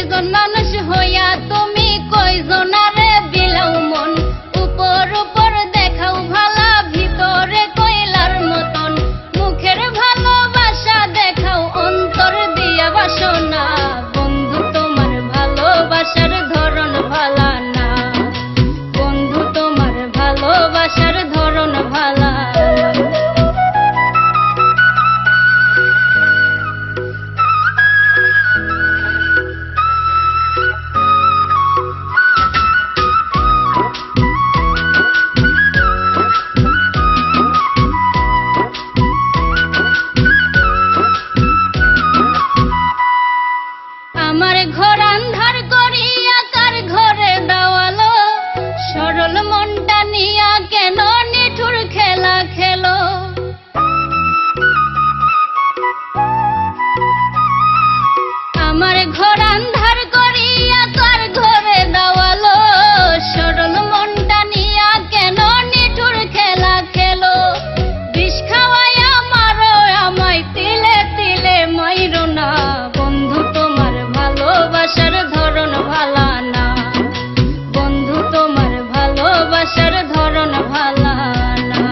একজন মানুষ হইয়া তুমি কয়জনারে বিলাও মন, উপর উপর দেখাও ভালা ভিতরে কয়লার মতন, মুখের ভালোবাসা দেখাও অন্তর দিয়া বাসনা। বন্ধু তোমার ভালোবাসার ধরন ভালা না, বন্ধু তোমার ভালোবাসার ধরন ভালা না। আমার ঘর আন্ধার করিয়া কার ঘরে দেওয়ালো, সরল মনটা নিয়া কেন নিঠুর খেলা খেলো। আমার ঘর আন্ধার করিয়া কার ঘরে দেওয়ালো, সরল মনটা নিয়া কেন নিঠুর খেলা খেলো। বিষ খাওয়াইয়া মারো আমায় তিলে তিলে মাইরো না, বন্ধু তোমার ভালোবাসার ধরন ভালা না, বন্ধু তোমার ভালোবাসার ধরন ভালা না।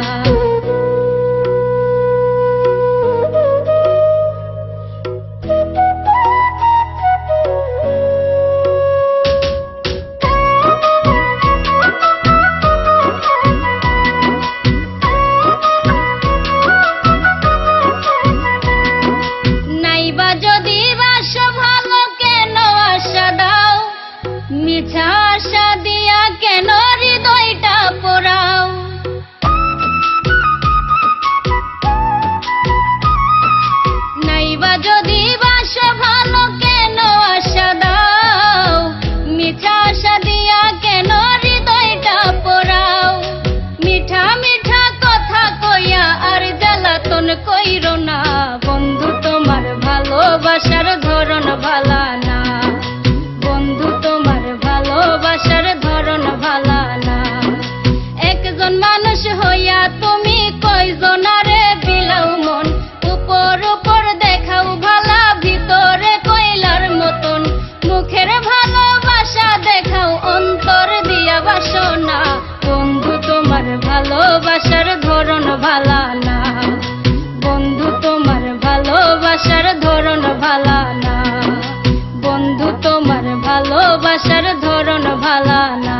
নাইবা যদি বাসো ভালো কেন আশা দাও, মিছা আশা দিয়া কেন হৃদয়টা পোড়াও। নাইবা যদি বাসো ভালো কেন আশা দাও, মিছা আশা দিয়া কেন হৃদয়টা পোড়াও। মিঠা মিঠা কথা কইয়া আর জ্বালাতন কইরো না, বন্ধু তোমার ভালোবাসার ধরন ভালা না, বন্ধু তোমার ভালোবাসার ধরন ভালা না। একজন মানুষ হইয়া তুমি কয়জনারে বিলাও মন, উপর উপর দেখাও ভালা ভিতরে কয়লার মতন, মুখের ভালোবাসা দেখাও অন্তর দিয়া বাসনা। বন্ধু তোমার ভালোবাসার ধরন ভালা না, বন্ধু তোমার ভালোবাসার ধরন ভালা না, বন্ধু তোমার ভালোবাসার ধরন ভালা না।